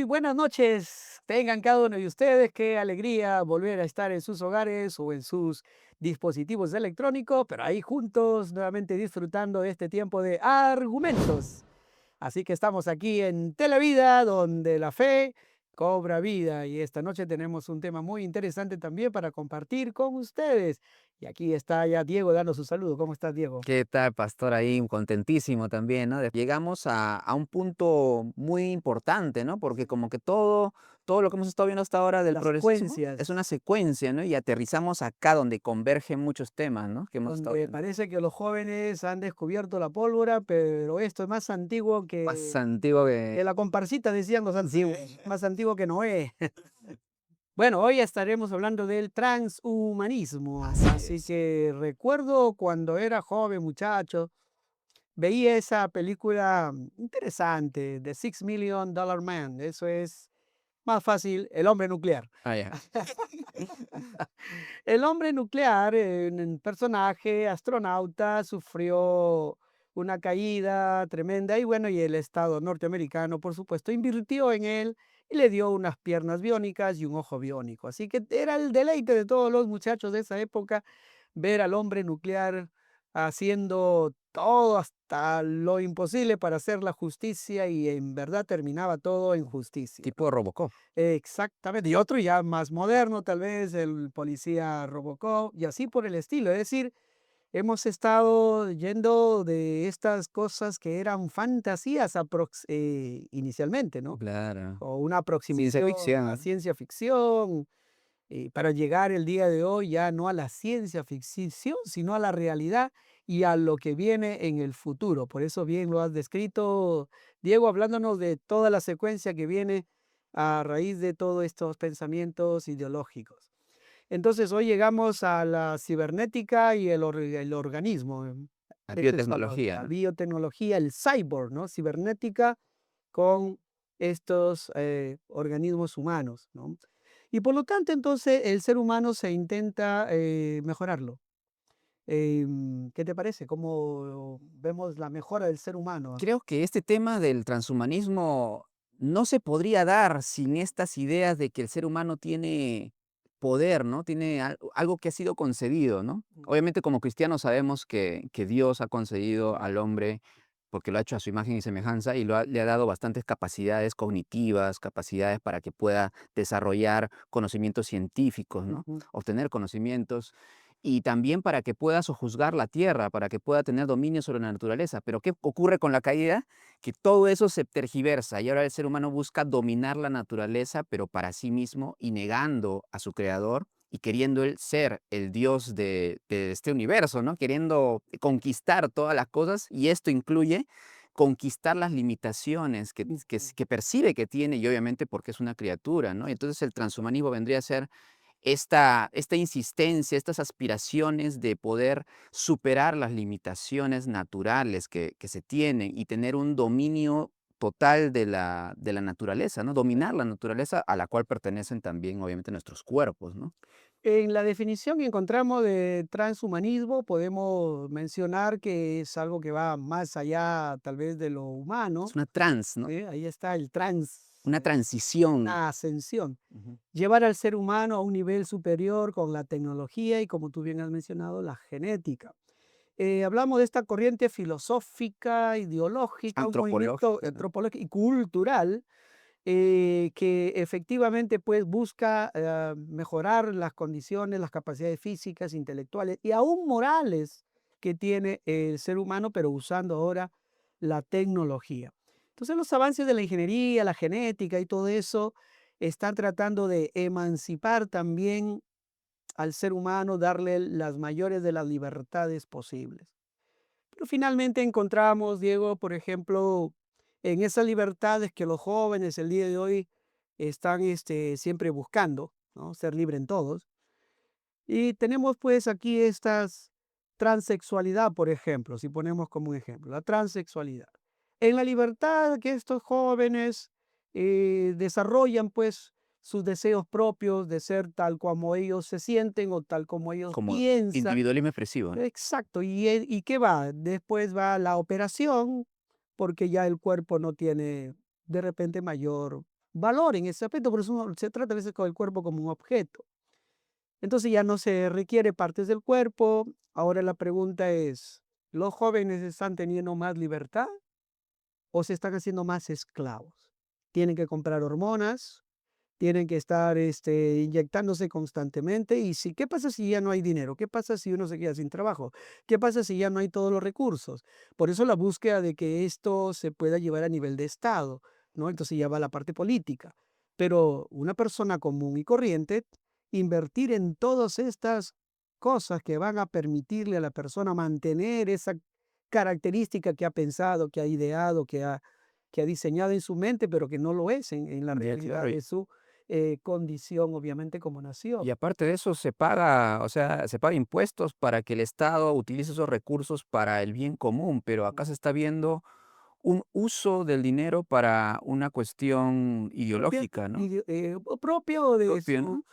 Muy buenas noches. Tengan cada uno de ustedes. Qué alegría volver a estar en sus hogares o en sus dispositivos electrónicos, pero ahí juntos, nuevamente disfrutando de este tiempo de argumentos. Así que estamos aquí en Televida, donde la fe cobra vida. Y esta noche tenemos un tema muy interesante también para compartir con ustedes. Y aquí está ya Diego dando su saludo. ¿Cómo estás, Diego? ¿Qué tal, pastor? Ahí contentísimo también, ¿no? Llegamos a un punto muy importante, ¿no? Porque como que todo lo que hemos estado viendo hasta ahora del Las progresismo es secuencias. una secuencia, ¿no? Y aterrizamos acá donde convergen muchos temas, ¿no? Que hemos estado Donde viendo. parece que los jóvenes han descubierto la pólvora, pero esto es más antiguo Más antiguo que que... la comparsita, decían los antiguos, más antiguo que Noé. Bueno, hoy estaremos hablando del transhumanismo, Así así es. que recuerdo cuando era joven, muchacho, veía esa película interesante, The $6 Million Man, eso es más fácil, el hombre nuclear. Ah, ya. El hombre nuclear, un personaje astronauta, sufrió una caída tremenda y bueno, y el Estado norteamericano, por supuesto, invirtió en él y le dio unas piernas biónicas y un ojo biónico. Así que era el deleite de todos los muchachos de esa época ver al hombre nuclear haciendo todo hasta lo imposible para hacer la justicia y en verdad terminaba todo en justicia, ¿no? Tipo Robocop. Exactamente, y otro ya más moderno, tal vez el policía Robocop y así por el estilo. Es decir, hemos estado yendo de estas cosas que eran fantasías inicialmente, ¿no? Claro. O una Ciencia aproximación a la ficción. ciencia ficción, para llegar el día de hoy ya no a la ciencia ficción, sino a la realidad y a lo que viene en el futuro. Por eso bien lo has descrito, Diego, hablándonos de toda la secuencia que viene a raíz de todos estos pensamientos ideológicos. Entonces, hoy llegamos a la cibernética y el organismo. La Eso es biotecnología, la ¿no? biotecnología, el cyborg, ¿no? Cibernética con estos organismos humanos, ¿no? Y por lo tanto, entonces, el ser humano se intenta mejorarlo. ¿Qué te parece? ¿Cómo vemos la mejora del ser humano? Creo que este tema del transhumanismo no se podría dar sin estas ideas de que el ser humano tiene poder, ¿no? Tiene algo que ha sido concedido, ¿no? Obviamente como cristianos sabemos que Dios ha concedido al hombre, porque lo ha hecho a su imagen y semejanza, y le ha dado bastantes capacidades cognitivas, capacidades para que pueda desarrollar conocimientos científicos, ¿no? Ujú. Obtener conocimientos y también para que pueda sojuzgar la tierra, para que pueda tener dominio sobre la naturaleza. Pero ¿qué ocurre con la caída? Que todo eso se tergiversa y ahora el ser humano busca dominar la naturaleza, pero para sí mismo y negando a su creador y queriendo él ser el Dios de este universo, ¿no? Queriendo conquistar todas las cosas y esto incluye conquistar las limitaciones Ujú. que percibe que tiene y obviamente porque es una criatura, ¿no? Entonces el transhumanismo vendría a ser esta insistencia, estas aspiraciones de poder superar las limitaciones naturales que se tienen y tener un dominio total de la naturaleza, ¿no? Dominar la naturaleza a la cual pertenecen también, obviamente, nuestros cuerpos, ¿no? En la definición que encontramos de transhumanismo, podemos mencionar que es algo que va más allá, tal vez, de lo humano. Es una ¿no? Ahí está el trans, Una transición. una ascensión. Ujú. Llevar al ser humano a un nivel superior con la tecnología y, como tú bien has mencionado, la genética. Hablamos de esta corriente filosófica, ideológica, un movimiento Antropológica, ¿no? antropológico y cultural que efectivamente pues busca mejorar las condiciones, las capacidades físicas, intelectuales y aún morales que tiene el ser humano, pero usando ahora la tecnología. Entonces los avances de la ingeniería, la genética y todo eso están tratando de emancipar también al ser humano, darle las mayores de las libertades posibles. Pero finalmente encontramos, Diego, por ejemplo, en esas libertades que los jóvenes el día de hoy están siempre buscando, ¿no? Ser libre en todos. Y tenemos pues aquí estas transexualidad, por ejemplo, si ponemos como un ejemplo, la transexualidad. En la libertad que estos jóvenes desarrollan pues sus deseos propios de ser tal como ellos se sienten o tal como ellos Como piensan. individualismo expresivo, ¿no? Exacto, ¿y qué va? Después va la operación, porque ya el cuerpo no tiene de repente mayor valor en ese aspecto, por eso se trata a veces con el cuerpo como un objeto. Entonces ya no se requiere partes del cuerpo. Ahora la pregunta es, ¿los jóvenes están teniendo más libertad o se están haciendo más esclavos? Tienen que comprar hormonas, tienen que estar inyectándose constantemente. Y si, ¿qué pasa si ya no hay dinero? ¿Qué pasa si uno se queda sin trabajo? ¿Qué pasa si ya no hay todos los recursos? Por eso la búsqueda de que esto se pueda llevar a nivel de Estado, ¿no? Entonces ya va la parte política. Pero una persona común y corriente, invertir en todas estas cosas que van a permitirle a la persona mantener esa característica que ha pensado, que ha ideado, que ha diseñado en su mente, pero que no lo es en la Ya, claro. realidad de su condición, obviamente, como Y nación. aparte de eso se paga, o sea, se paga impuestos para que el Estado utilice esos recursos para el bien común, pero acá se está viendo un uso del dinero para una cuestión Propia, ideológica, ¿no? propio de Propio, su ¿no?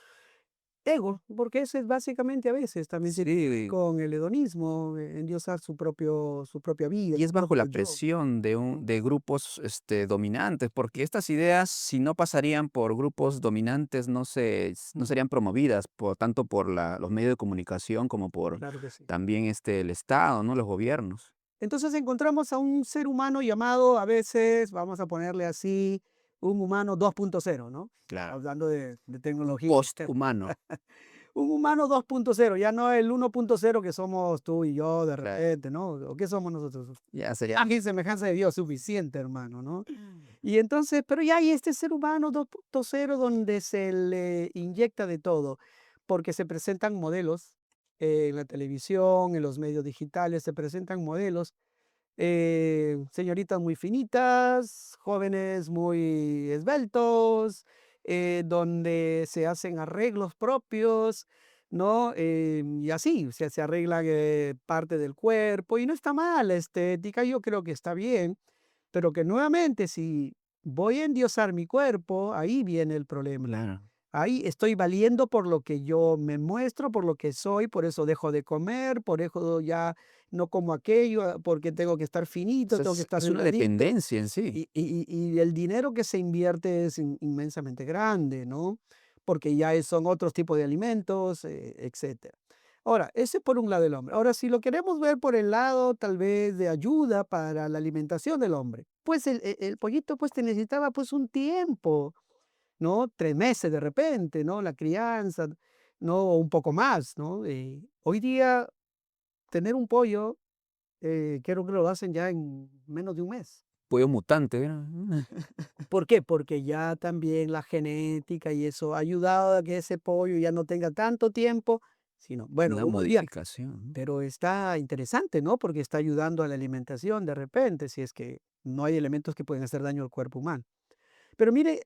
ego, porque ese es básicamente a veces también tiene que ver Sí, con el hedonismo, endiosar su propia vida, y es su bajo la propio yo. presión de ¿No? de grupos, dominantes, porque estas ideas, si no pasarían por grupos dominantes, no serían promovidas por tanto por los medios de comunicación como por Claro que sí. también, el Estado, ¿no? Los gobiernos. Entonces encontramos a un ser humano llamado a veces, vamos a ponerle así, un humano 2.0, ¿no? Claro. Hablando de tecnología. Posthumano. Un humano 2.0, ya no el 1.0 que somos tú y yo de Claro. repente, ¿no? ¿O qué somos nosotros? Ya sería Imagen y semejanza de Dios, suficiente, hermano, ¿no? Y entonces, pero ya hay este ser humano 2.0 donde se le inyecta de todo, porque se presentan modelos en la televisión, en los medios digitales, se presentan modelos señoritas muy finitas, jóvenes muy esbeltos, donde se hacen arreglos propios, ¿no? Y así, o sea, se arreglan parte del cuerpo y no está mal, la estética yo creo que está bien, pero que nuevamente si voy a endiosar mi cuerpo, ahí viene el problema. claro. Ahí estoy valiendo por lo que yo me muestro, por lo que soy, por eso dejo de comer, por eso ya no como aquello, porque tengo que estar O finito, sea, tengo que estar es una delgadito. dependencia en sí. Y el dinero que se invierte es inmensamente grande, ¿no? Porque ya son otros tipos de alimentos, etcétera. Ahora, ese por un lado el hombre. Ahora, si lo queremos ver por el lado tal vez de ayuda para la alimentación del hombre, pues el pollito pues te necesitaba pues un tiempo, ¿no? 3 meses de repente, ¿no? La crianza, ¿no? O un poco más, ¿no? Hoy día tener un pollo, creo que lo hacen ya en menos de un mes. Pollo mutante, ¿no? ¿Por qué? Porque ya también la genética y eso ha ayudado a que ese pollo ya no tenga tanto tiempo, sino, bueno, Una uno diría, modificación. pero está interesante, ¿no? Porque está ayudando a la alimentación de repente, si es que no hay elementos que pueden hacer daño al cuerpo humano. Pero mire,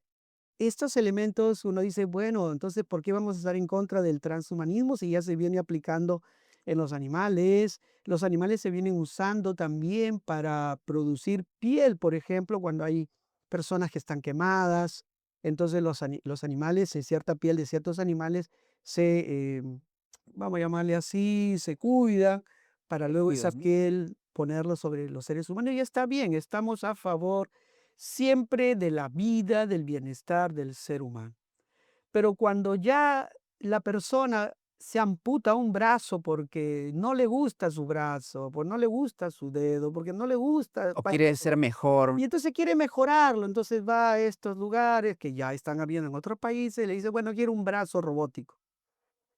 estos elementos uno dice, bueno, entonces, ¿por qué vamos a estar en contra del transhumanismo si ya se viene aplicando en los animales? Los animales se vienen usando también para producir piel, por ejemplo, cuando hay personas que están quemadas. Entonces los animales, cierta piel de ciertos animales se, vamos a llamarle así, se cuida para luego esa Cuidas, ¿no? piel ponerlo sobre los seres humanos. Y está bien, estamos a favor siempre de la vida, del bienestar del ser humano. Pero cuando ya la persona se amputa un brazo porque no le gusta su brazo, porque no le gusta su dedo, porque no le gusta O quiere esto, ser mejor. y entonces quiere mejorarlo, entonces va a estos lugares que ya están habiendo en otros países y le dice, bueno, quiero un brazo robótico.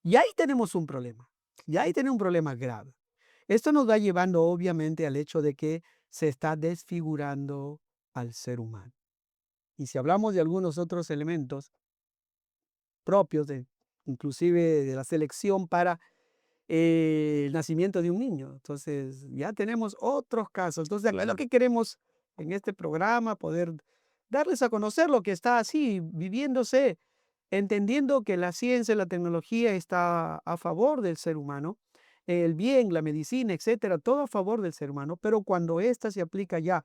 Y ahí tenemos un problema, y ahí tenemos un problema grave. Esto nos va llevando obviamente al hecho de que se está desfigurando al ser humano. Y si hablamos de algunos otros elementos propios de inclusive de la selección para el nacimiento de un niño, entonces ya tenemos otros casos. Entonces, acá lo Claro. que queremos en este programa, poder darles a conocer lo que está así viviéndose, entendiendo que la ciencia y la tecnología está a favor del ser humano, el bien, la medicina, etcétera, todo a favor del ser humano, pero cuando ésta se aplica ya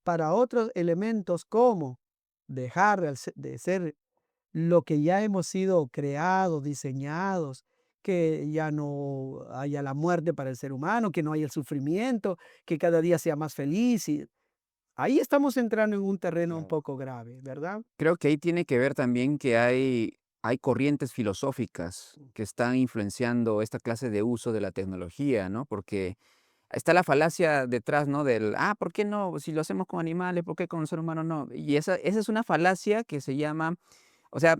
para otros elementos como dejar de ser lo que ya hemos sido creados, diseñados, que ya no haya la muerte para el ser humano, que no haya el sufrimiento, que cada día sea más feliz. Y ahí estamos entrando en un terreno un Claro. poco grave, ¿verdad? Creo que ahí tiene que ver también que hay corrientes filosóficas que están influenciando esta clase de uso de la tecnología, ¿no? Porque está la falacia detrás, ¿no? ¿Por qué no? Si lo hacemos con animales, ¿por qué con el ser humano no? Y esa es una falacia que se llama, o sea,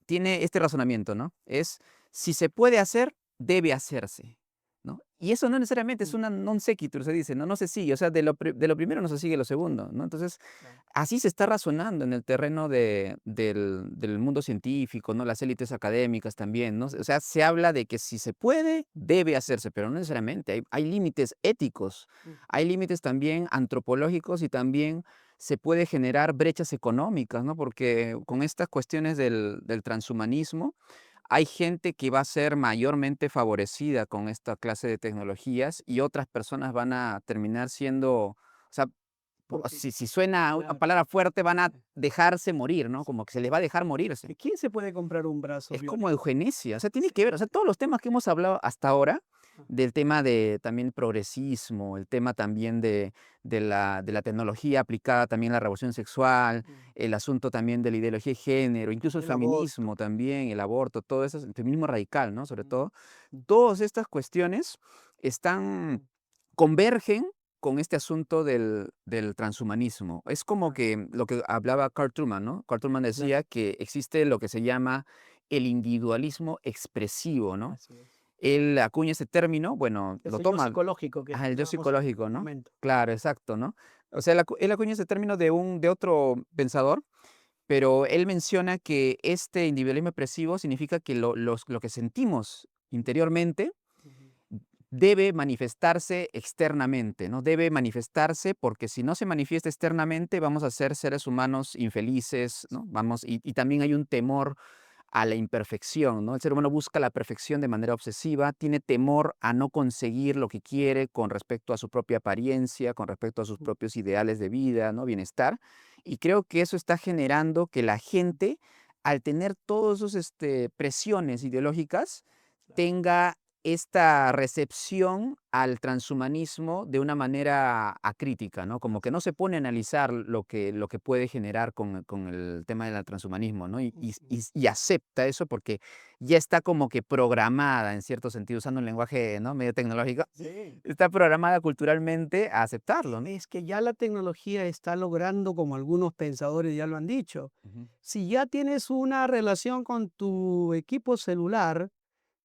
tiene este razonamiento, ¿no? Es, si se puede hacer, debe hacerse, ¿no? Y eso no necesariamente es Mm, una non sequitur, se dice, ¿no? No se sigue, o sea, de lo primero no se sigue lo segundo, ¿no? Entonces, claro. así se está razonando en el terreno del mundo científico, ¿no? Las élites académicas también, ¿no? O sea, se habla de que si se puede, debe hacerse, pero no necesariamente. Hay límites éticos, Mm, hay límites también antropológicos y también se puede generar brechas económicas, ¿no? Porque con estas cuestiones del transhumanismo, hay gente que va a ser mayormente favorecida con esta clase de tecnologías y otras personas van a terminar siendo, o sea, porque, si suena una claro. palabra fuerte, van a dejarse morir, ¿no? Como que se les va a dejar morirse. ¿Quién se puede comprar un brazo Es como biónico? eugenesia, o sea, tiene Sí. que ver, o sea, todos los temas que hemos hablado hasta ahora, Ah, del tema de también progresismo, el tema también de la tecnología aplicada también a la revolución sexual, mm. el asunto también de la ideología de género, incluso el El aborto. feminismo también, el aborto, todo eso, el feminismo radical, ¿no? Sobre Mm, todo, todas estas cuestiones están mm, convergen con este asunto del transhumanismo. Es como claro, que lo que hablaba Carl Truman, ¿no? Carl Truman claro, decía que existe lo que se llama el individualismo expresivo, ¿no? así es. Él acuña ese término, bueno, lo Ese yo toma psicológico que el yo hablábamos hace psicológico, un ¿no? momento. Claro, exacto, ¿no? O sea, él acuña ese término de otro pensador, pero él menciona que este individualismo expresivo significa que lo que sentimos interiormente Ujú. debe manifestarse externamente, ¿no? Debe manifestarse porque si no se manifiesta externamente vamos a ser seres humanos infelices, ¿no? Y también hay un temor a la imperfección, ¿no? El ser humano busca la perfección de manera obsesiva, tiene temor a no conseguir lo que quiere con respecto a su propia apariencia, con respecto a sus Mm, propios ideales de vida, ¿no? Bienestar. Y creo que eso está generando que la gente, al tener todas esas presiones ideológicas, claro. tenga esta recepción al transhumanismo de una manera acrítica, ¿no? Como que no se pone a analizar lo que puede generar con el tema del transhumanismo, ¿no? Ujú. Y acepta eso porque ya está como que programada, en cierto sentido, usando un lenguaje, ¿no? Medio tecnológico, Sí. está programada culturalmente a aceptarlo, ¿no? Es que ya la tecnología está logrando, como algunos pensadores ya lo han dicho, Ujú. si ya tienes una relación con tu equipo celular,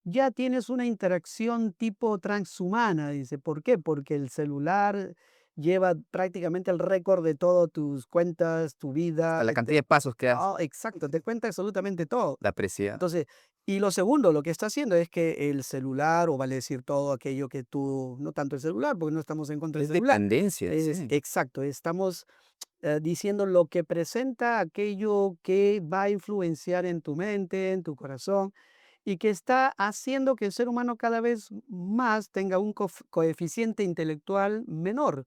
ya tienes una interacción tipo transhumana, dice. ¿Por qué? Porque el celular lleva prácticamente el récord de todas tus cuentas, tu Hasta vida. la cantidad de pasos que das, Exacto, te cuenta absolutamente todo. la aprecia. Entonces, y lo segundo, lo que está haciendo es que el celular, o vale decir todo aquello que tú, no tanto el celular, porque no estamos en contra del Es celular, dependencia, es sí. exacto, estamos diciendo lo que presenta aquello que va a influenciar en tu mente, en tu corazón, y que está haciendo que el ser humano cada vez más tenga un coeficiente intelectual menor.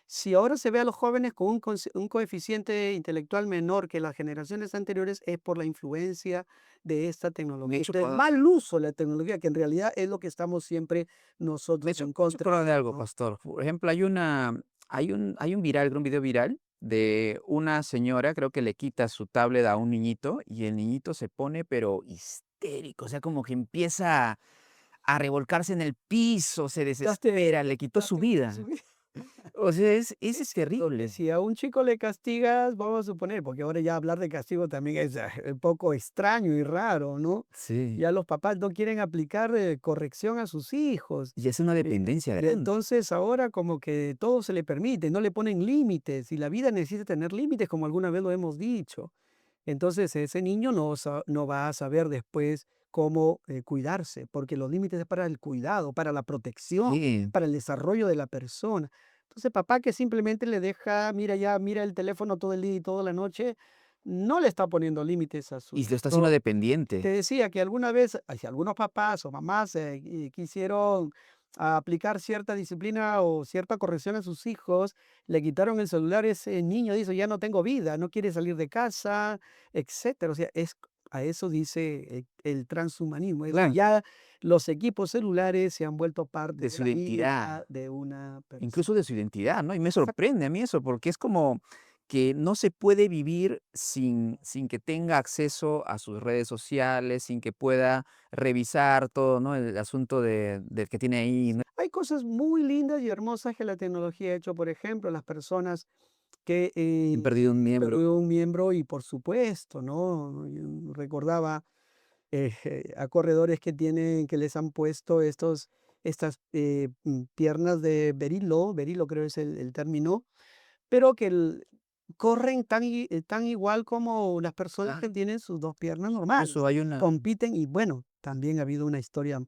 Si ahora se ve a los jóvenes con un coeficiente intelectual menor que las generaciones anteriores, es por la influencia de esta Me he tecnología, hecho del mal uso de la tecnología, que en realidad es lo que estamos siempre nosotros en Me he hecho contra, acordar de algo, ¿no? pastor. Por ejemplo, hay un viral, un video viral de una señora, creo que le quita su tablet a un niñito y el niñito se pone pero histérico, o sea, como que empieza a revolcarse en el piso, se desespera, le quitó su Quitaste su vida. vida. O sea, es Lo que terrible. si a un chico le castigas, vamos a suponer, porque ahora ya hablar de castigo también es un poco extraño y raro, ¿no? Sí, Ya los papás no quieren aplicar corrección a sus hijos. y es una Eh, dependencia y grande. entonces ahora como que todo se le permite, no le ponen límites y la vida necesita tener límites, como alguna vez lo hemos dicho. Entonces ese niño no va a saber después cómo cuidarse, porque los límites es para el cuidado, para la protección, Sí, para el desarrollo de la persona. Entonces papá que simplemente le deja, mira ya, mira el teléfono todo el día y toda la noche, no le está poniendo límites a su y lo está haciendo hijo. Te dependiente. decía que alguna vez, si algunos papás o mamás quisieron aplicar cierta disciplina o cierta corrección a sus hijos, le quitaron el celular, ese niño dice, ya no tengo vida, no quiere salir de casa, etcétera. O sea, es A eso dice el transhumanismo. Es decir, Claro, ya los equipos celulares se han vuelto parte de de su la vida identidad. de una persona. Incluso de su identidad, ¿no? Y me Exacto. sorprende a mí eso, porque es como que no se puede vivir sin que tenga acceso a sus redes sociales, sin que pueda revisar todo, ¿no? El asunto de que tiene ahí, ¿no? Hay cosas muy lindas y hermosas que la tecnología ha hecho, por ejemplo, las personas que Han perdido un miembro. perdió un miembro y por supuesto, ¿no? Yo recordaba a corredores que tienen, que les han puesto estas piernas de berilo creo es el término, pero que corren tan igual como las personas Ah, que tienen sus dos piernas incluso normales. hay una Compiten y bueno, también ha habido una historia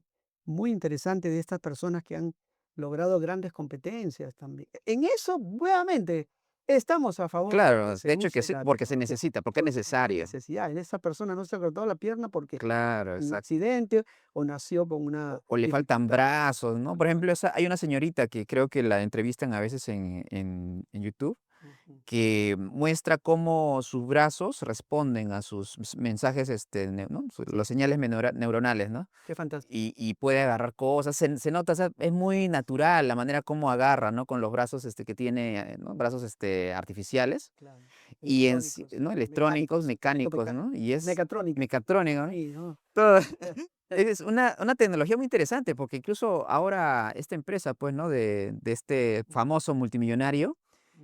muy interesante de estas personas que han logrado grandes competencias también. En eso, nuevamente, estamos a favor de que claro, se de hecho que use sí, la porque se tecnología, necesita, porque es porque hay una necesario. necesidad. En esa persona no se ha cortado la pierna porque Claro, un exacto. accidente o nació con una O le faltan dificultad. brazos, ¿no? Por ejemplo, esa hay una señorita que creo que la entrevistan a veces en YouTube, Ujú. que muestra cómo sus brazos responden a sus mensajes, ¿no? Sí, Los señales neuronales, ¿no? qué fantástico. Y puede agarrar cosas, se nota, o sea, es muy natural la manera como agarra, ¿no? Con los brazos, que tiene, ¿no? Brazos, artificiales Claro. y en sí, Electrónicos, ¿no? Electrónicos, mecánicos, mecánicos, ¿no? Y es mecatrónica. mecatrónico, ¿no? Sí, ¿no? Todo es una tecnología muy interesante, porque incluso ahora esta empresa, pues, ¿no? De este famoso multimillonario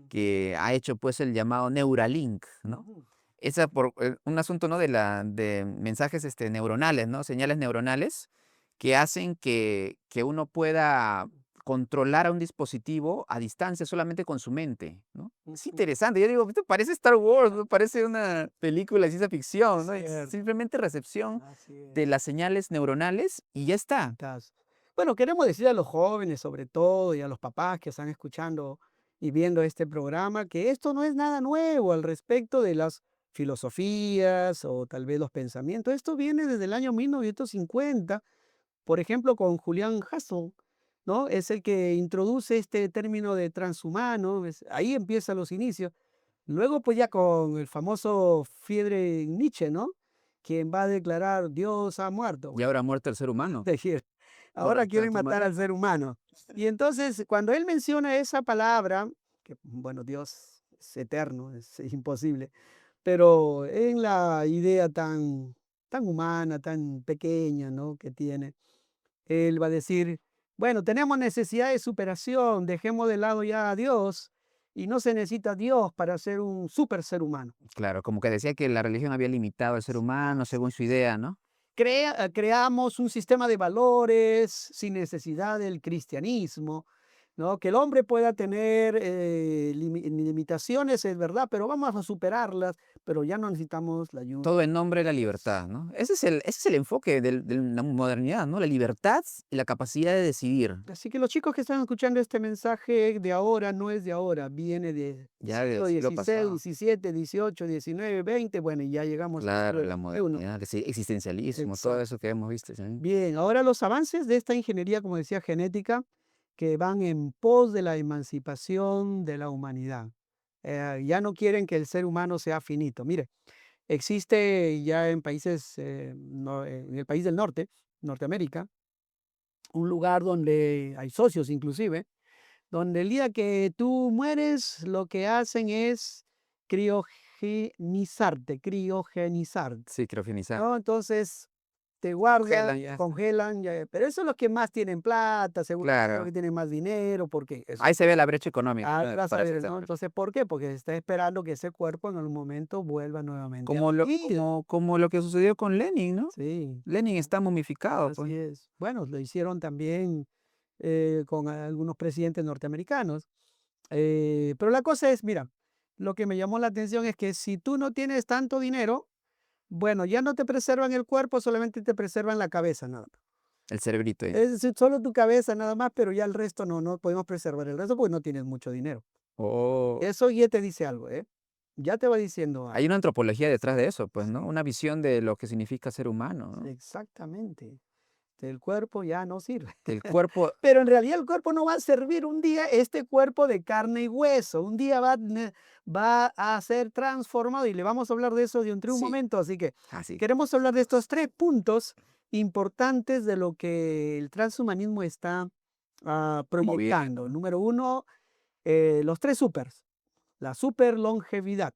que ha hecho, pues, el llamado Neuralink, ¿no? Ujú. Esa por un asunto, ¿no? De mensajes, neuronales, ¿no? Señales neuronales que hacen que uno pueda controlar a un dispositivo a distancia solamente con su mente, ¿no? Es Ujú. interesante. Yo digo, esto parece Star Wars, ¿no? Parece una película de ciencia ficción, ¿no? Es Cierto, simplemente recepción así de es. las señales neuronales y ya está. Fantástico. Bueno, queremos decir a los jóvenes, sobre todo, y a los papás que están escuchando y viendo este programa, que esto no es nada nuevo al respecto de las filosofías o tal vez los pensamientos. Esto viene desde el año 1950, por ejemplo, con Julian Huxley, ¿no? Es el que introduce este término de transhumano, ahí empiezan los inicios. Luego, pues ya con el famoso Friedrich Nietzsche, ¿no? Quien va a declarar Dios ha muerto. Y ahora muerto el ser humano Decir, por ahora el quieren matar transhumanismo. al ser humano. Y entonces, cuando él menciona esa palabra, que bueno, Dios es eterno, es imposible, pero en la idea tan humana, tan pequeña, ¿no? Que tiene, él va a decir, bueno, tenemos necesidad de superación, dejemos de lado ya a Dios y no se necesita Dios para ser un super ser humano. Claro, como que decía que la religión había limitado al ser humano según su idea, ¿no? Creamos un sistema de valores sin necesidad del cristianismo, ¿no? Que el hombre pueda tener limitaciones, es verdad, pero vamos a superarlas, pero ya no necesitamos la ayuda. Todo en nombre de la libertad, ¿no? Ese es el enfoque de la modernidad, ¿no? La libertad y la capacidad de decidir. Así que los chicos que están escuchando este mensaje de ahora no es de ahora, viene de Ya del siglo siglo XVI, pasado. XVII, XVIII, XIX, XX, bueno, y ya llegamos al Claro, siglo la XXI. modernidad, ese existencialismo, todo Exacto. eso que hemos visto, ¿sí? Bien, ahora los avances de esta ingeniería, como decía, genética, que van en pos de la emancipación de la humanidad. Ya no quieren que el ser humano sea finito. Mire, existe ya en países, en el país del norte, Norteamérica, un lugar donde hay socios inclusive, donde el día que tú mueres, lo que hacen es criogenizarte, Sí, criogenizar. ¿no? Entonces, te guardan, Congelan ya. congelan, pero eso es los que más tienen plata, seguramente los Claro. que tienen más dinero, porque eso Ahí se ve la brecha económica, ¿no? vas a Para ese ver, ¿no? sector. Entonces, ¿por qué? Porque se está esperando que ese cuerpo en algún momento vuelva nuevamente a Como la lo vida. como lo que sucedió con Lenin, ¿no? Sí, Lenin está momificado, pues. así es. Bueno, lo hicieron también con algunos presidentes norteamericanos. Pero la cosa es, mira, lo que me llamó la atención es que si tú no tienes tanto dinero, bueno, ya no te preservan el cuerpo, solamente te preservan la cabeza, nada más. El cerebrito ahí. Es decir, solo tu cabeza nada más, pero ya el resto no podemos preservar el resto porque no tienes mucho dinero. Oh, Eso ya te dice algo, ¿eh? Ya te va diciendo hay algo. una antropología detrás de eso, pues, ¿no? Sí, Una visión de lo que significa ser humano, ¿no? exactamente. el cuerpo ya no sirve. El cuerpo Pero en realidad el cuerpo no va a servir un día, este cuerpo de carne y hueso, un día va a ser transformado y le vamos a hablar de eso dentro de un sí, momento. Así que así, queremos hablar de estos tres puntos importantes de lo que el transhumanismo está promoviendo. proyectando. Número uno, los tres supers, la super longevidad.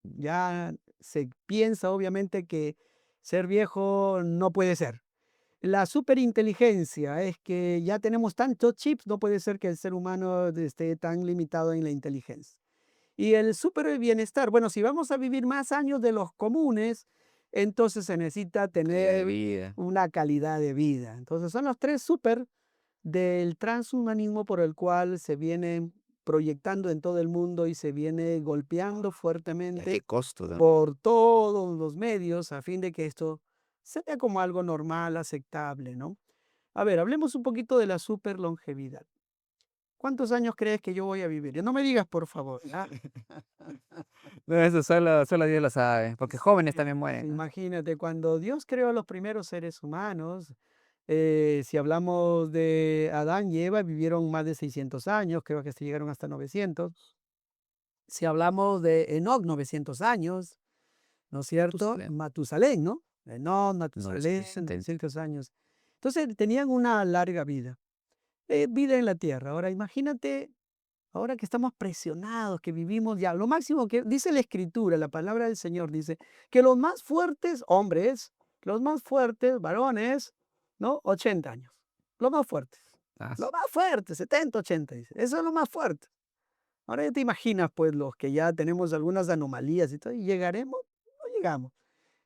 Ya se piensa obviamente que ser viejo no puede ser. La superinteligencia es que ya tenemos tantos chips, no puede ser que el ser humano esté tan limitado en la inteligencia. Y el super bienestar, bueno, si vamos a vivir más años de los comunes, entonces se necesita Calidad de tener vida. una calidad de vida. Entonces son los tres super del transhumanismo por el cual se viene proyectando en todo el mundo y se viene golpeando ¿Y a qué fuertemente costo? por todos los medios a fin de que esto sea como algo normal, aceptable, ¿no? A ver, hablemos un poquito de la superlongevidad. ¿Cuántos años crees que yo voy a vivir? Ya no me digas, por favor. ¿Ya? No, eso solo Dios lo sabe, porque jóvenes Sí, también sí, mueren, ¿no? imagínate, cuando Dios creó a los primeros seres humanos, si hablamos de Adán y Eva, vivieron más de 600 años, creo que se llegaron hasta 900. Si hablamos de Enoc, 900 años, ¿no es cierto? Matusalén, Matusalén, ¿no? Enoc, Matusalén, 970. 900 años. Entonces tenían una larga vida, vida en la tierra. Ahora imagínate, ahora que estamos presionados, que vivimos ya, lo máximo que dice la Escritura, la palabra del Señor dice que los más fuertes hombres, los más fuertes varones, ¿no? 80 años. Los más fuertes. Ah, Los más fuertes, 70, 80, dice. Eso es lo más fuerte. Ahora ya te imaginas, pues, los que ya tenemos algunas anomalías y todo, ¿y llegaremos? No llegamos.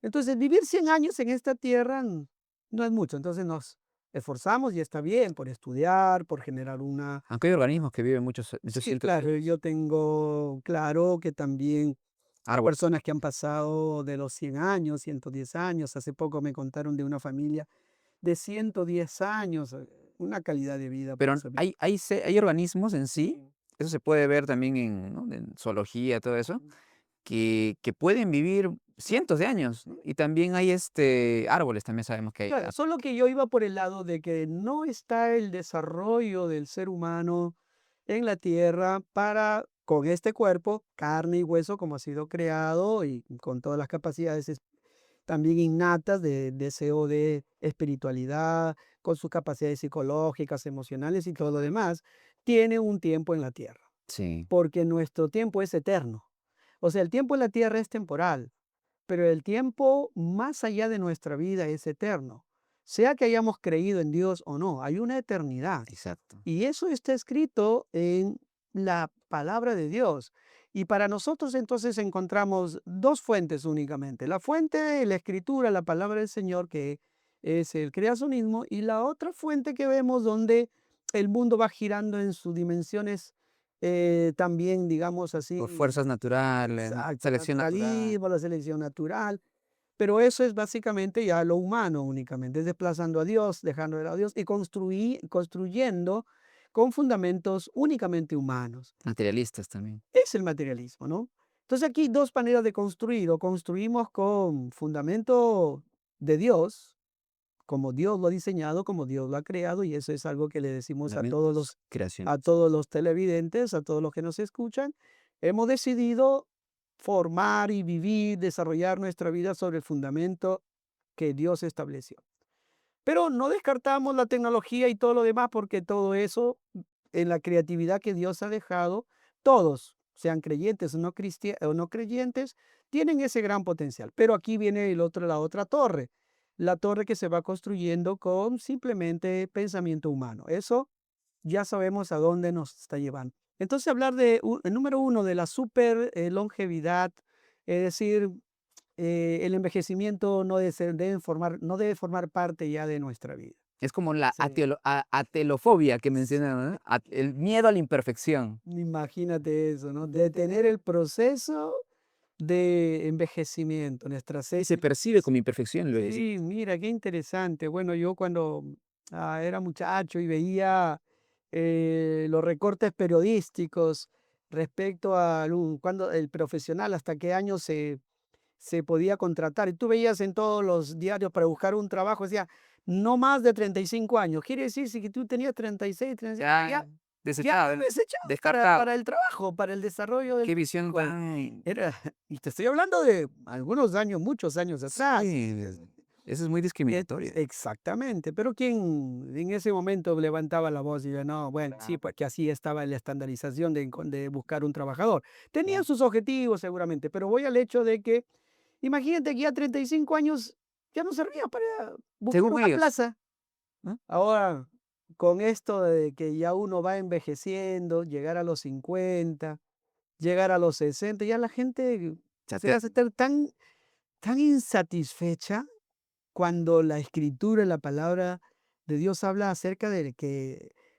Entonces, vivir 100 años en esta tierra no es mucho. Entonces nos esforzamos y está bien por estudiar, por generar una. aunque hay organismos que viven muchos Sí, cientos de claro, años. yo tengo claro que también hay Árboles. personas que han pasado de los 100 años, 110 años. Hace poco me contaron de una familia de 110 años, una calidad de vida, Pero pues. hay organismos en sí, Sí. eso se puede ver también ¿no? En zoología, todo eso, que pueden vivir cientos de años, ¿no? Y también hay árboles, también sabemos que hay. Claro, solo que yo iba por el lado de que no está el desarrollo del ser humano en la tierra para, con este cuerpo, carne y hueso, como ha sido creado y con todas las capacidades también innatas de deseo de espiritualidad, con sus capacidades psicológicas, emocionales y todo lo demás, tiene un tiempo en la tierra, Sí, porque nuestro tiempo es eterno. O sea, el tiempo en la tierra es temporal, pero el tiempo más allá de nuestra vida es eterno. Sea que hayamos creído en Dios o no, hay una eternidad. exacto. Y eso está escrito en la palabra de Dios. Y para nosotros entonces encontramos dos fuentes únicamente. La fuente de la escritura, la palabra del Señor, que es el creacionismo, y la otra fuente que vemos donde el mundo va girando en sus dimensiones también, digamos Por así, fuerzas naturales, ¿no? exacto, Selección natural. naturalismo, la selección natural. Pero eso es básicamente ya lo humano únicamente, es desplazando a Dios, dejando de lado a Dios y construyendo con fundamentos únicamente humanos. Materialistas también. Es el materialismo, ¿no? Entonces aquí dos maneras de construir, o construimos con fundamento de Dios, como Dios lo ha diseñado, como Dios lo ha creado, y eso es algo que le decimos Fundamentos a creacionistas. todos los televidentes, a todos los que nos escuchan. Hemos decidido formar y vivir, desarrollar nuestra vida sobre el fundamento que Dios estableció. Pero no descartamos la tecnología y todo lo demás porque todo eso, en la creatividad que Dios ha dejado, todos, sean creyentes o no creyentes, tienen ese gran potencial. Pero aquí viene la otra torre, la torre que se va construyendo con simplemente pensamiento humano. Eso ya sabemos a dónde nos está llevando. Entonces, hablar el número uno, de la super longevidad, es decir, el envejecimiento no debe formar parte ya de nuestra vida. Es como la Sí. atelofobia que Sí. mencionaba, ¿no? El miedo a la imperfección. Imagínate eso, ¿no? Detener el proceso de envejecimiento, nuestras Y se células. percibe como imperfección, lo decía. Sí, mira, qué interesante. Bueno, yo cuando era muchacho y veía los recortes periodísticos respecto a cuando el profesional, hasta qué año se podía contratar. Y tú veías en todos los diarios para buscar un trabajo, decía, no más de 35 años. Quiere decir, si que tú tenías 36, 37, Ya ya desechado, desechado descartado. para el trabajo, para el desarrollo del Qué visión trabajo. tan Era, y te estoy hablando de algunos años, muchos años atrás. sí, eso es muy discriminatorio. Exactamente, pero ¿quién en ese momento levantaba la voz y decía, no, bueno, sí, Claro, porque así estaba la estandarización de buscar un trabajador? Tenían claro. sus objetivos seguramente, pero voy al hecho de que, imagínate que ya 35 años ya no servía para buscar Según una ellos, plaza. ¿no? Ahora, con esto de que ya uno va envejeciendo, llegar a los 50, llegar a los 60, ya la gente se Chatea. hace estar tan insatisfecha cuando la escritura, la palabra de Dios habla acerca de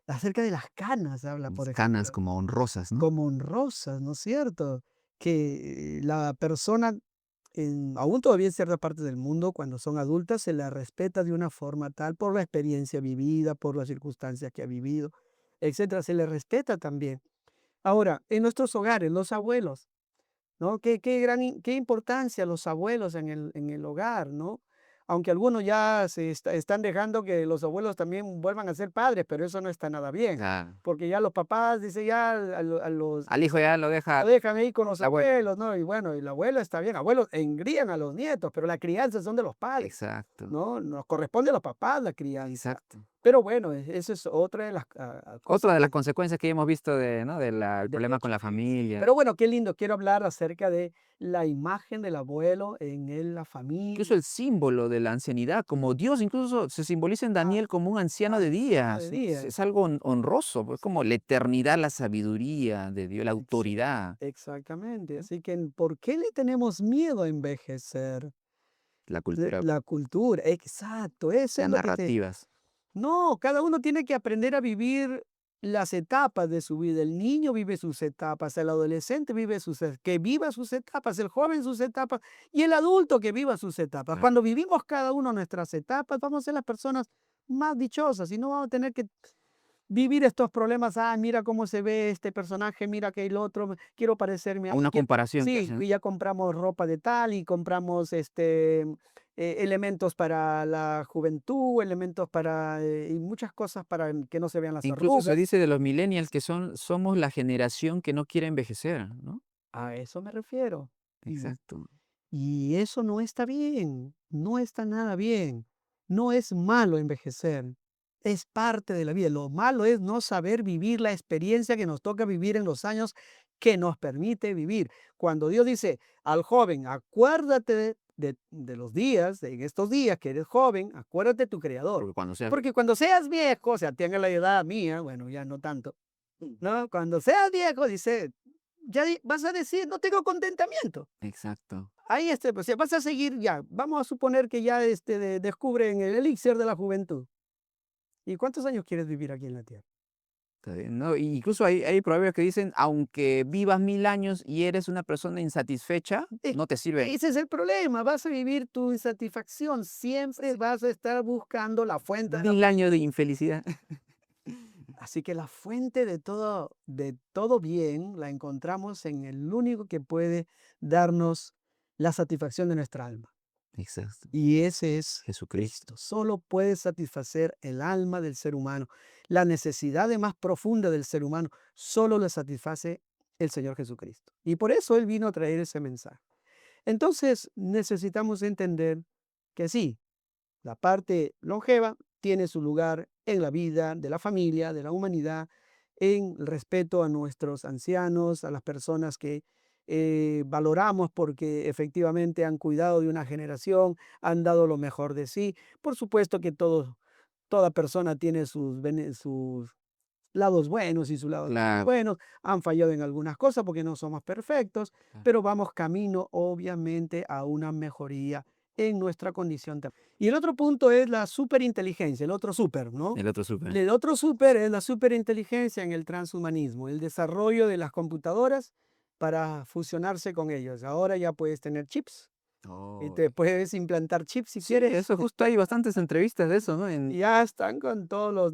las canas habla, por Las canas ejemplo, como honrosas, ¿no? como honrosas, ¿no es cierto? Que la persona, aún todavía en cierta parte del mundo, cuando son adultas, se la respeta de una forma tal por la experiencia vivida, por las circunstancias que ha vivido, etcétera, se le respeta también. Ahora, en nuestros hogares, los abuelos, ¿no? Qué importancia los abuelos en el hogar, ¿no? Aunque algunos ya están dejando que los abuelos también vuelvan a ser padres, pero eso no está nada bien, Claro. porque ya los papás, dice, ya Al hijo ya lo lo deja dejan ahí con los la abuela. abuelos, ¿no? Y bueno, y el abuelo está bien, abuelos engrían a los nietos, pero la crianza son de los padres, Exacto, ¿no? Nos corresponde a los papás la crianza. exacto. Pero bueno, eso es otra de las cosas Otra de las que consecuencias que hemos visto de, ¿no? El de problema con hecho, la sí, sí. familia. Pero bueno, qué lindo. Quiero hablar acerca de la imagen del abuelo la Incluso familia. el símbolo de la ancianidad, como Dios incluso se simboliza en Ah, Daniel como un anciano de anciano de días, ¿no? día. Es algo honroso, pues como la eternidad, la sabiduría de Dios, la Ex- autoridad, Exactamente. ¿no? Así que, ¿por qué le tenemos miedo a envejecer? La cultura, La cultura, exacto. Eso es las lo que te... narrativas. No, cada uno tiene que aprender a vivir las etapas de su vida. El niño vive sus etapas, el adolescente vive que viva sus etapas, el joven sus etapas y el adulto que viva sus etapas. Claro. Cuando vivimos cada uno nuestras etapas, vamos a ser las personas más dichosas y no vamos a tener que vivir estos problemas. Ah, mira cómo se ve este personaje, mira que el otro, quiero parecerme A a... una comparación que Sí, hacen. y ya compramos ropa de tal y compramos elementos para la juventud, elementos y muchas cosas para que no se vean las Incluso se arrugas. dice de los millennials que somos la generación que no quiere envejecer, ¿no? A eso me refiero. Y, Exacto. y eso no está bien, no está nada bien. No es malo envejecer, es parte de la vida. Lo malo es no saber vivir la experiencia que nos toca vivir en los años que nos permite vivir. Cuando Dios dice al joven, acuérdate de los días, en estos días que eres joven, acuérdate de tu creador. Porque cuando sea Porque cuando seas viejo, o sea, tenga la edad mía, bueno, ya no tanto, ¿no? Cuando seas viejo, dice, ya vas a decir, no tengo contentamiento. exacto. Ahí pues, vas a seguir ya. Vamos a suponer que ya descubren el elixir de la juventud. ¿Y cuántos años quieres vivir aquí en la tierra? Está bien, ¿no? Y incluso hay proverbios que dicen, aunque vivas 1000 años y eres una persona insatisfecha, Eh, no te sirve Ese es el problema. Vas a vivir tu insatisfacción. Siempre vas a estar buscando la fuente de la 1000 años de infelicidad. Así que la fuente de todo bien la encontramos en el único que puede darnos la satisfacción de nuestra alma. Exacto. Y ese es Jesucristo. Cristo. Solo puede satisfacer el alma del ser humano. La necesidad más profunda del ser humano solo la satisface el Señor Jesucristo. Y por eso Él vino a traer ese mensaje. Entonces necesitamos entender que sí, la parte longeva tiene su lugar en la vida de la familia, de la humanidad, en el respeto a nuestros ancianos, a las personas que valoramos porque efectivamente han cuidado de una generación, han dado lo mejor de sí. Por supuesto que toda persona tiene sus lados buenos y sus lados Claro. buenos, han fallado en algunas cosas porque no somos perfectos, Claro. pero vamos camino obviamente a una mejoría en nuestra condición. Y el otro punto es la superinteligencia, el otro super, ¿no? El otro súper. El otro super es la superinteligencia en el transhumanismo, el desarrollo de las computadoras para fusionarse con ellos. Ahora ya puedes tener chips y Oh, te puedes implantar chips si sí, quieres. eso justo hay bastantes entrevistas de eso, ¿no? En Ya están con todos las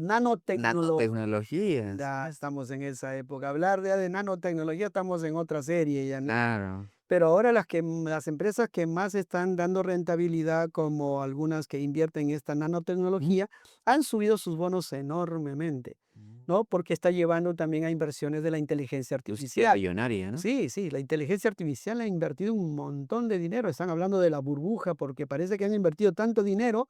nanotecnologías. nanotecnologías. Ya estamos en esa época. Hablar de nanotecnología, estamos en otra serie ya, ¿no? Claro. Pero ahora las empresas que más están dando rentabilidad, como algunas que invierten en esta Ujú. nanotecnología, han subido sus bonos enormemente, Mm. ¿no? Porque está llevando también a inversiones de la inteligencia Industria artificial. billonaria, ¿no? Sí, sí, la inteligencia artificial ha invertido un montón de dinero. Están hablando de la burbuja porque parece que han invertido tanto dinero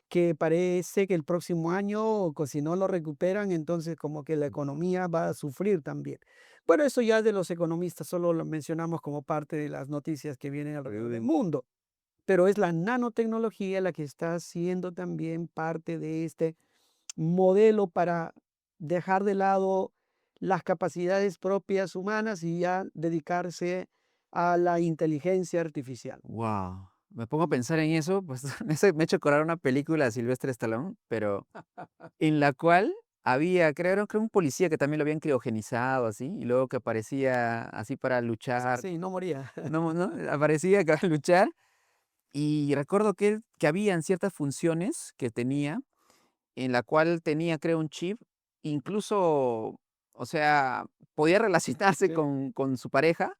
que parece que el próximo año, si no lo recuperan, entonces como que la economía va a sufrir también. Bueno, eso ya de los economistas, solo lo mencionamos como parte de las noticias que vienen alrededor del mundo, pero es la nanotecnología la que está siendo también parte de este modelo para dejar de lado las capacidades propias humanas y ya dedicarse a la inteligencia artificial. Wow. Me pongo a pensar en eso, pues eso me ha hecho acordar una película de Sylvester Stallone, pero en la cual había, creo un policía que también lo habían criogenizado así, y luego que aparecía así para luchar, Sí, no moría. no, aparecía para luchar, y recuerdo que habían ciertas funciones que tenía, en la cual tenía, creo, un chip, incluso, o sea, podía relacionarse Sí. con su pareja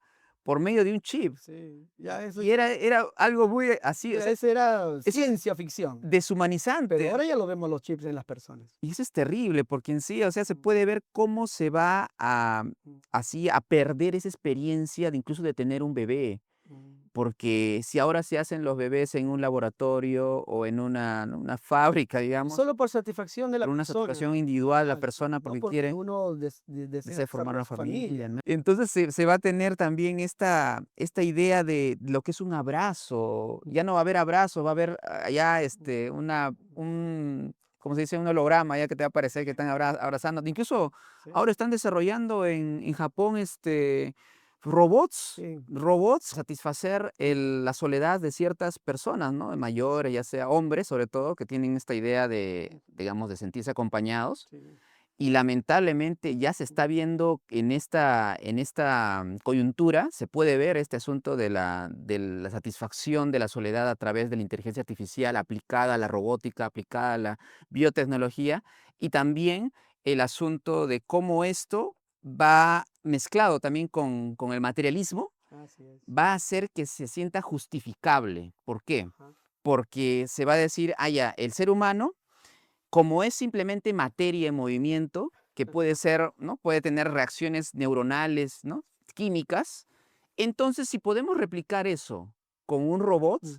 por medio de un chip, Sí, ya eso y era algo muy así, o ya sea, ese era es ciencia ficción, pero deshumanizante. ahora ya lo vemos los chips en las personas. Y eso es terrible, porque en sí, o sea, se Mm, puede ver cómo se va a mm, así a perder esa experiencia de incluso de tener un bebé, mm. porque si ahora se hacen los bebés en un laboratorio o en una fábrica, digamos, Solo por satisfacción de la por una persona. satisfacción individual de la Ah, sí, persona no porque porque quiere uno desea desea formar desarrollar una su familia, familia. ¿no? Entonces se va a tener también esta idea de lo que es un abrazo. Ya no va a haber abrazo, va a haber ya ¿cómo se dice? Un holograma ya que te va a parecer que están abrazando. Incluso Sí, ahora están desarrollando en Japón robots, sí. satisfacer la soledad de ciertas personas, ¿no? De mayores, ya sea hombres sobre todo, que tienen esta idea de, digamos, de sentirse acompañados Sí. y lamentablemente ya se está viendo en esta coyuntura, se puede ver este asunto de la satisfacción de la soledad a través de la inteligencia artificial aplicada a la robótica, aplicada a la biotecnología, y también el asunto de cómo esto va mezclado también con el materialismo, Así es. va a hacer que se sienta justificable. ¿Por qué? Ajá. Porque se va a decir: "Ah, ya, el ser humano como es simplemente materia en movimiento, que puede ser, ¿no? Puede tener reacciones neuronales, ¿no? Químicas. Entonces, si podemos replicar eso con un robot, Mm.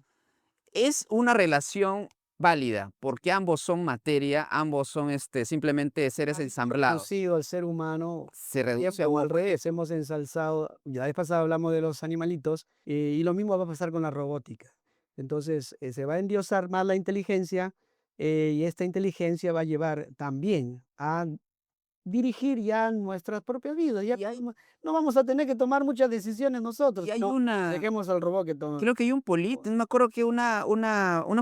es una relación válida, porque ambos son materia, ambos son simplemente seres Han ensamblados. reducido al ser humano Se reduce a o un al revés, hemos ensalzado, ya la vez pasada hablamos de los animalitos, y lo mismo va a pasar con la robótica. Entonces, se va a endiosar más la inteligencia, y esta inteligencia va a llevar también a dirigir ya nuestras propias vidas. Ya y hay, no vamos a tener que tomar muchas decisiones nosotros, y hay no, una, dejemos al robot que tome. creo que hay un político, no me acuerdo que una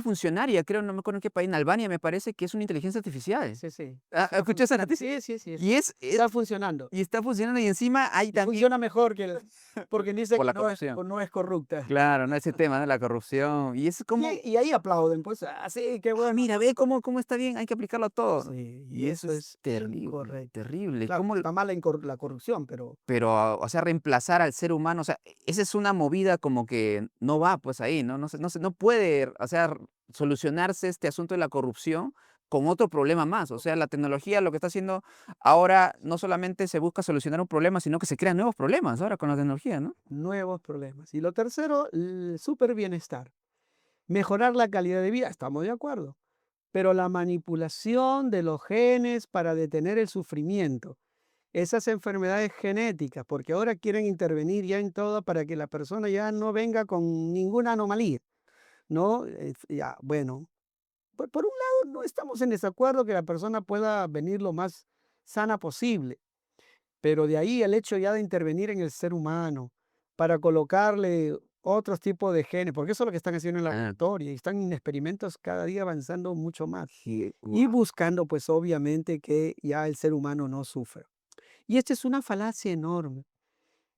funcionaria, creo, no me acuerdo en qué país, en Albania me parece que es una inteligencia artificial. Sí, sí. ¿Escuchó esa noticia? Sí, sí, sí. Y Está funcionando. y está funcionando, y encima hay Y también funciona mejor que porque dice por que la corrupción. no es corrupta. Claro, ¿no? Ese tema, ¿no? La corrupción. Y es como, Y ahí aplauden, pues, sí, qué bueno. mira, ve cómo está bien, hay que aplicarlo a todo, ¿no? Sí, y Y eso eso es es terrible, incorrecto. terrible. Claro, Cómo está mal la corrupción, pero pero, o sea, reemplazar al ser humano, o sea, esa es una movida como que no va, pues, ahí, ¿no? No puede, o sea, solucionarse este asunto de la corrupción con otro problema más. O sea, la tecnología lo que está haciendo ahora no solamente se busca solucionar un problema, sino que se crean nuevos problemas ahora con la tecnología, ¿no? nuevos problemas. Y lo tercero, el súper bienestar. Mejorar la calidad de vida, estamos de acuerdo. Pero la manipulación de los genes para detener el sufrimiento, esas enfermedades genéticas, porque ahora quieren intervenir ya en todo para que la persona ya no venga con ninguna anomalía, ¿no? Ya, bueno, por un lado no estamos en desacuerdo que la persona pueda venir lo más sana posible, pero de ahí el hecho ya de intervenir en el ser humano para colocarle otros tipos de genes, porque eso es lo que están haciendo en el Ah, laboratorio y están en experimentos cada día avanzando mucho más sí, y buscando pues obviamente que ya el ser humano no sufra. Y esta es una falacia enorme.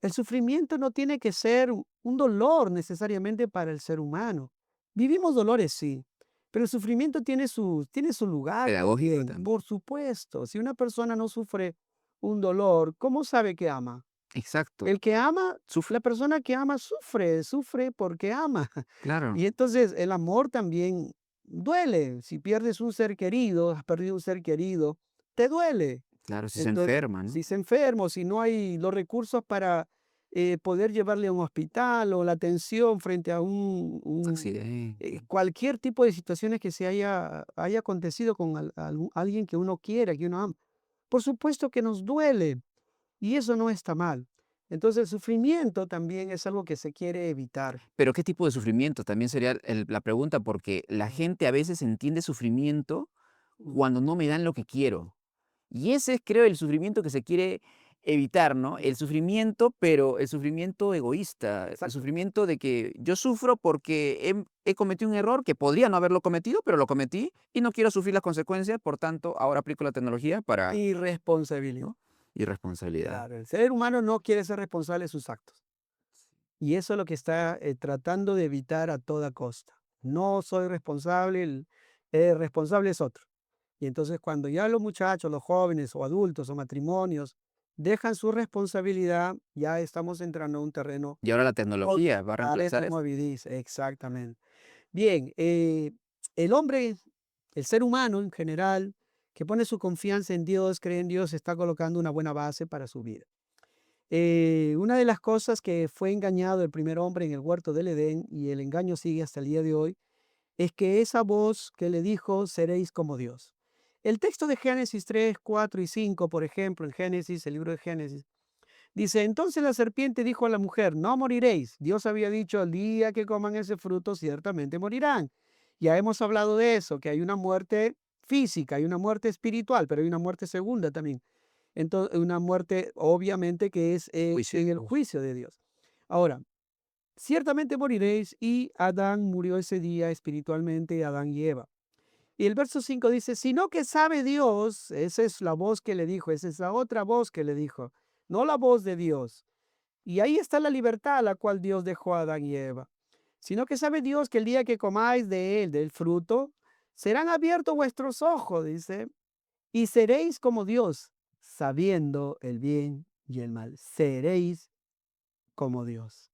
El sufrimiento no tiene que ser un dolor necesariamente para el ser humano. Vivimos dolores, sí, pero el sufrimiento tiene su lugar pedagógico también, también. por supuesto. Si una persona no sufre un dolor, ¿cómo sabe que ama? Exacto. El que ama, Sufre, la persona que ama sufre, sufre porque ama. claro, Y entonces el amor también duele. Si pierdes un ser querido, has perdido un ser querido, te duele. claro, si se Entonces, enferma, ¿no? si se enferma o si no hay los recursos para poder llevarle a un hospital o la atención frente a Accidente. cualquier tipo de situaciones que haya acontecido con alguien que uno quiera, que uno ama. Por supuesto que nos duele y eso no está mal. Entonces, el sufrimiento también es algo que se quiere evitar. Pero, ¿qué tipo de sufrimiento? También sería la pregunta, porque la gente a veces entiende sufrimiento Mm. cuando no me dan lo que quiero. Y ese es, creo, el sufrimiento que se quiere evitar, ¿no? El sufrimiento, pero el sufrimiento egoísta, el Exacto. sufrimiento de que yo sufro porque he cometido un error que podría no haberlo cometido, pero lo cometí y no quiero sufrir las consecuencias, por tanto, ahora aplico la tecnología para, Irresponsabilidad. ¿no? Irresponsabilidad. Claro, el ser humano no quiere ser responsable de sus actos. Y eso es lo que está tratando de evitar a toda costa. No soy responsable, el responsable es otro. Y entonces cuando ya los muchachos, los jóvenes o adultos o matrimonios dejan su responsabilidad, ya estamos entrando a un terreno Y ahora la tecnología va a totalitario, reemplazar como eso. dice, exactamente. Bien, el hombre, el ser humano en general, que pone su confianza en Dios, cree en Dios, está colocando una buena base para su vida. Una de las cosas que fue engañado el primer hombre en el huerto del Edén, y el engaño sigue hasta el día de hoy, es que esa voz que le dijo, seréis como Dios. El texto de Génesis 3, 4 y 5, por ejemplo, en Génesis, el libro de Génesis, dice, entonces la serpiente dijo a la mujer, no moriréis. Dios había dicho, el día que coman ese fruto, ciertamente morirán. Ya hemos hablado de eso, que hay una muerte física, hay una muerte espiritual, pero hay una muerte segunda también. Entonces, una muerte obviamente que es Juicio. en el juicio de Dios. Ahora, ciertamente moriréis y Adán murió ese día espiritualmente, Adán y Eva. Y el verso 5 dice, sino que sabe Dios, esa es la voz que le dijo, esa es la otra voz que le dijo, no la voz de Dios. Y ahí está la libertad a la cual Dios dejó a Adán y Eva. Sino que sabe Dios que el día que comáis de él, del fruto, serán abiertos vuestros ojos, dice, y seréis como Dios, sabiendo el bien y el mal. Seréis como Dios.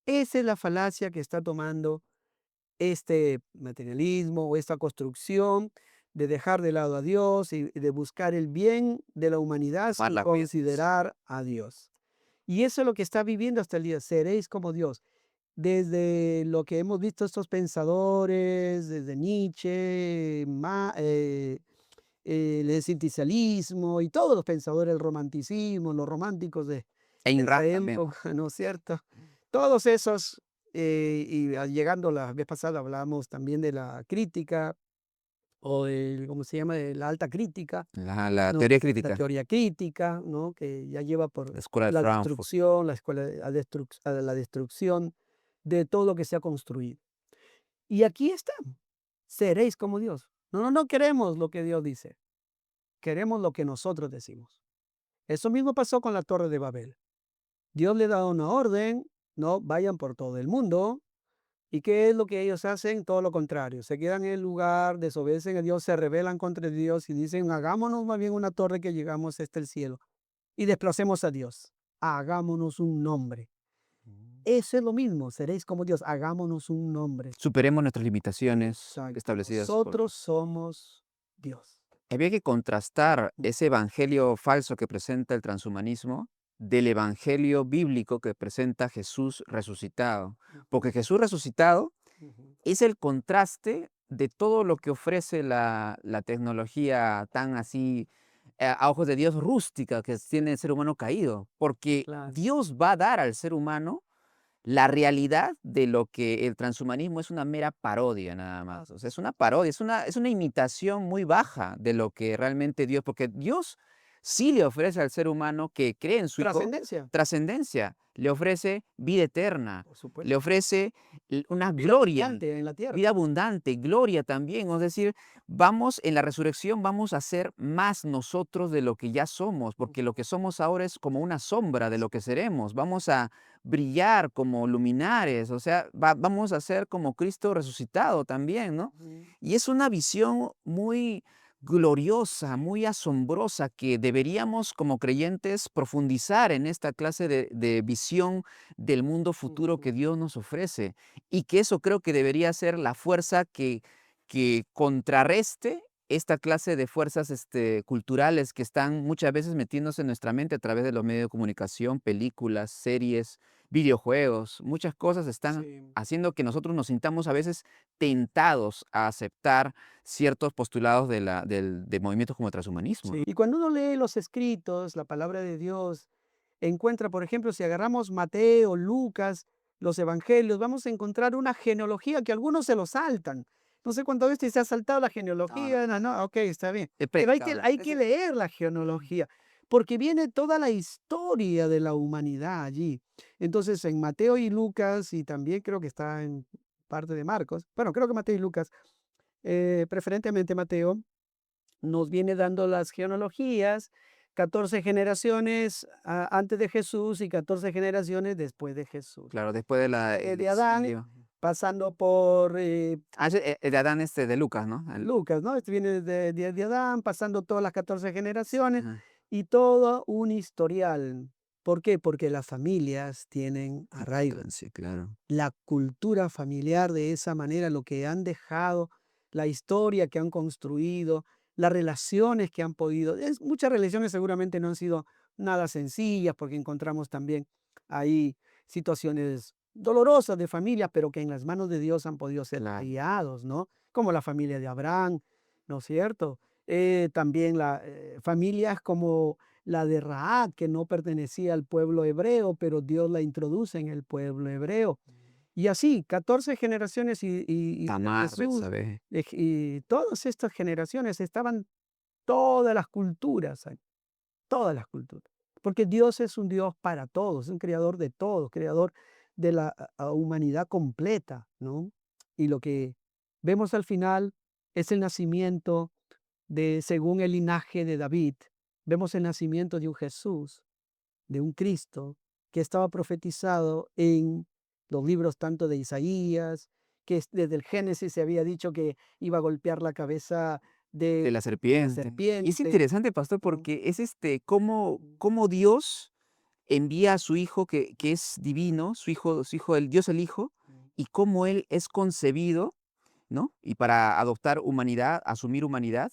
Esa es la falacia que está tomando este materialismo o esta construcción de dejar de lado a Dios y de buscar el bien de la humanidad Amar sin la vida. considerar a Dios. Y eso es lo que está viviendo hasta el día. Seréis como Dios. Desde lo que hemos visto estos pensadores, desde Nietzsche, el existencialismo y todos los pensadores, el romanticismo, los románticos de Ayn esa Rand también. época, ¿no es cierto? Todos esos, llegando la vez pasada hablábamos también de la crítica o ¿cómo se llama? De la alta crítica, La ¿no? teoría La crítica, teoría crítica, ¿no? Que ya lleva por la escuela de la Frankfurt. destrucción, la escuela a la destrucción de todo lo que se ha construido. Y aquí está, seréis como Dios. No, no, no queremos lo que Dios dice, queremos lo que nosotros decimos. Eso mismo pasó con la Torre de Babel. Dios le da una orden, no vayan por todo el mundo. ¿Y qué es lo que ellos hacen? Todo lo contrario. Se quedan en el lugar, desobedecen a Dios, se rebelan contra Dios y dicen, hagámonos más bien una torre que llegamos hasta el cielo y desplacemos a Dios. Hagámonos un nombre. Eso es lo mismo, seréis como Dios, hagámonos un nombre. Superemos nuestras limitaciones Exacto. establecidas por... Nosotros somos Dios. Había que contrastar ese evangelio falso que presenta el transhumanismo del evangelio bíblico que presenta Jesús resucitado. Ujú, Porque Jesús resucitado ujú. es el contraste de todo lo que ofrece la tecnología tan así, a ojos de Dios, rústica que tiene el ser humano caído. Porque Claro. Dios va a dar al ser humano la realidad de lo que el transhumanismo es una mera parodia nada más. O sea, es una parodia, es una imitación muy baja de lo que realmente Dios, porque Dios sí le ofrece al ser humano que cree en su Hijo Trascendencia, trascendencia, le ofrece vida eterna, por le supuesto. ofrece una Vida gloria, abundante en la tierra. vida abundante, gloria también. Es decir, vamos en la resurrección, vamos a ser más nosotros de lo que ya somos, porque lo que somos ahora es como una sombra de lo que seremos. Vamos a brillar como luminares, o sea, vamos a ser como Cristo resucitado también, ¿no? Ujú. Y es una visión muy, gloriosa, muy asombrosa, que deberíamos como creyentes profundizar en esta clase de visión del mundo futuro que Ujú. Dios nos ofrece. Y que eso creo que debería ser la fuerza que contrarreste esta clase de fuerzas culturales que están muchas veces metiéndose en nuestra mente a través de los medios de comunicación, películas, series, videojuegos. Muchas cosas están Sí. haciendo que nosotros nos sintamos a veces tentados a aceptar ciertos postulados de movimientos como el transhumanismo, Sí, ¿no? y cuando uno lee los escritos, la palabra de Dios, encuentra, por ejemplo, si agarramos Mateo, Lucas, los evangelios, vamos a encontrar una genealogía que algunos se lo saltan. No sé cuántas veces se ha saltado la No, no, genealogía, no, no, ok, está bien. he Pero predicado hay que ese leer la genealogía, porque viene toda la historia de la humanidad allí. Entonces, en Mateo y Lucas, y también creo que está en parte de Marcos, bueno, creo que Mateo y Lucas, preferentemente Mateo, nos viene dando las genealogías, 14 generaciones antes de Jesús y 14 generaciones después de Jesús. claro, después de la el De Adán, exilio. pasando por Ese, de Adán, de Lucas, ¿no? Lucas, ¿no? Este viene de Adán, pasando todas las 14 generaciones Ajá, y todo un historial. ¿Por qué? Porque las familias tienen arraigo. importancia, claro. La cultura familiar de esa manera, lo que han dejado, la historia que han construido, las relaciones que han podido. Muchas relaciones seguramente no han sido nada sencillas porque encontramos también ahí situaciones dolorosas de familia, pero que en las manos de Dios han podido ser Claro. guiados, ¿no? Como la familia de Abraham, ¿no es cierto? También familias como la de Rahab, que no pertenecía al pueblo hebreo, pero Dios la introduce en el pueblo hebreo. Y así, 14 generaciones y de Tamar, Jesús, Betsabé. y todas estas generaciones estaban todas las culturas ahí, todas las culturas. Porque Dios es un Dios para todos, es un creador de todos, creador de la humanidad completa, ¿no? Y lo que vemos al final es el nacimiento de, según el linaje de David, vemos el nacimiento de un Jesús, de un Cristo que estaba profetizado en los libros tanto de Isaías, que desde el Génesis se había dicho que iba a golpear la cabeza De de la la serpiente. Y es serpiente. interesante, pastor, ¿No? porque es cómo Dios envía a su hijo que es divino, su hijo, el Dios el Hijo, y cómo él es concebido, ¿no? Y para adoptar humanidad, asumir humanidad.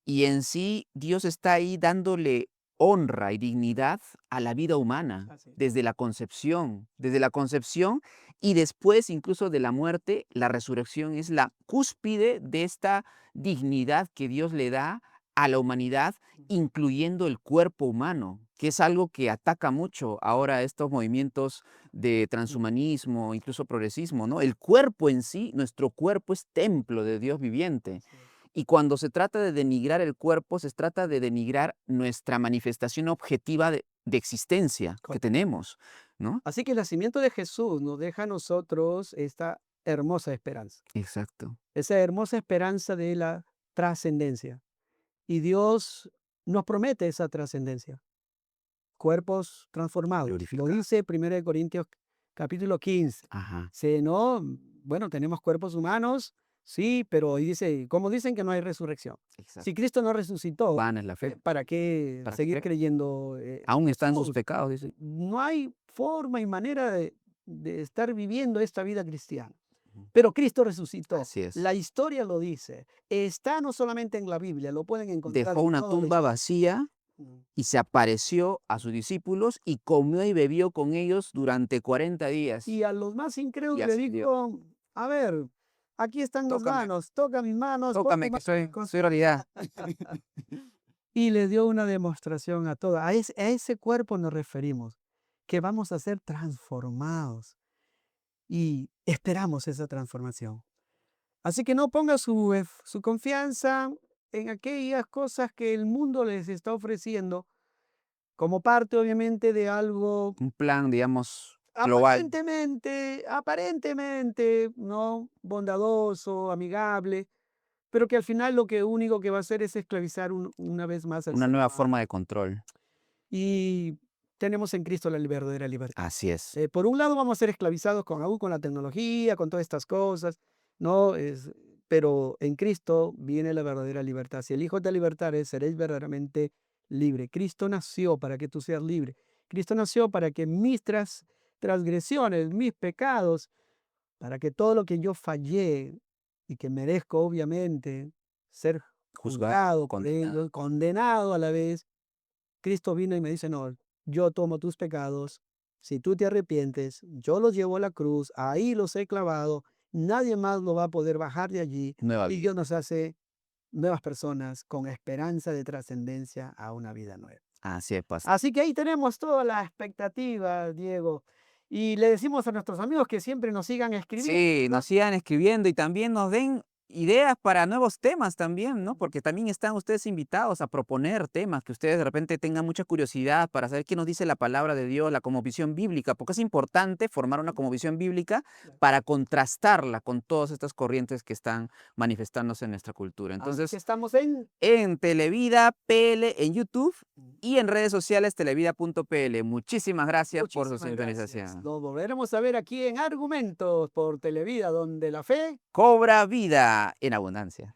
Y en sí, Dios está ahí dándole honra y dignidad a la vida humana Así. desde la concepción y después incluso de la muerte, la resurrección es la cúspide de esta dignidad que Dios le da a la humanidad, incluyendo el cuerpo humano, que es algo que ataca mucho ahora estos movimientos de transhumanismo, incluso progresismo, ¿no? El cuerpo en sí, nuestro cuerpo es templo de Dios viviente. Así es. Y cuando se trata de denigrar el cuerpo, se trata de denigrar nuestra manifestación objetiva de existencia que Correcto. tenemos, ¿no? Así que el nacimiento de Jesús nos deja a nosotros esta hermosa esperanza, Exacto. esa hermosa esperanza de la trascendencia. Y Dios nos promete esa trascendencia. Cuerpos transformados. Lo Glorificar. dice 1 Corintios capítulo 15. Ajá, Se no, bueno, tenemos cuerpos humanos, sí, pero ahí dice, como dicen que no hay resurrección. Si exacto. Cristo no resucitó, Vana es la fe. ¿para qué ¿Para qué seguir creen? creyendo Aún en están sus Jesús? pecados, dice. No hay forma y manera de estar viviendo esta vida cristiana. Ujú. Pero Cristo resucitó. Así es. La historia lo dice. Está no solamente en la Biblia, lo pueden encontrar Dejó en una toda la tumba historia. vacía Mm. y se apareció a sus discípulos y comió y bebió con ellos durante 40 días. Y a los más Y incrédulos le ascendió. dijo, a ver, aquí están las Tócame, manos, toca mis manos, pon tu tócame, que mano. soy realidad. Y le dio una demostración a todos. A ese cuerpo nos referimos, que vamos a ser transformados y esperamos esa transformación. Así que no ponga su confianza en aquellas cosas que el mundo les está ofreciendo como parte, obviamente, de algo Un plan, digamos, global. aparentemente, ¿no? Bondadoso, amigable, pero que al final lo que único que va a hacer es esclavizar una vez más al Una ser nueva humano. forma de control. Y tenemos en Cristo la verdadera libertad. Así es. Por un lado vamos a ser esclavizados aún con la tecnología, con todas estas cosas, ¿no? pero en Cristo viene la verdadera libertad. Si el Hijo te libertare, seréis verdaderamente libre. Cristo nació para que tú seas libre. Cristo nació para que mis transgresiones, mis pecados, para que todo lo que yo fallé y que merezco obviamente ser Juzgado, juzgado por condenado. ellos, condenado a la vez, Cristo vino y me dice, no, yo tomo tus pecados, si tú te arrepientes, yo los llevo a la cruz, ahí los he clavado, nadie más lo va a poder bajar de allí Nueva y vida. Dios nos hace nuevas personas con esperanza de trascendencia a una vida nueva. Así es, pastor. Así que ahí tenemos toda la expectativa, Diego, y le decimos a nuestros amigos que siempre nos sigan escribiendo. Sí, nos sigan escribiendo y también nos den ideas para nuevos temas también, ¿no? Porque también están ustedes invitados a proponer temas que ustedes de repente tengan mucha curiosidad para saber qué nos dice la palabra de Dios, la cosmovisión bíblica, porque es importante formar una cosmovisión bíblica para contrastarla con todas estas corrientes que están manifestándose en nuestra cultura. Así que Entonces, estamos en... en Televida PL en YouTube y en redes sociales televida.pl. Muchísimas gracias por su Muchísimas gracias. sintonización. Nos volveremos a ver aquí en Argumentos por Televida, donde la fe Cobra vida en abundancia.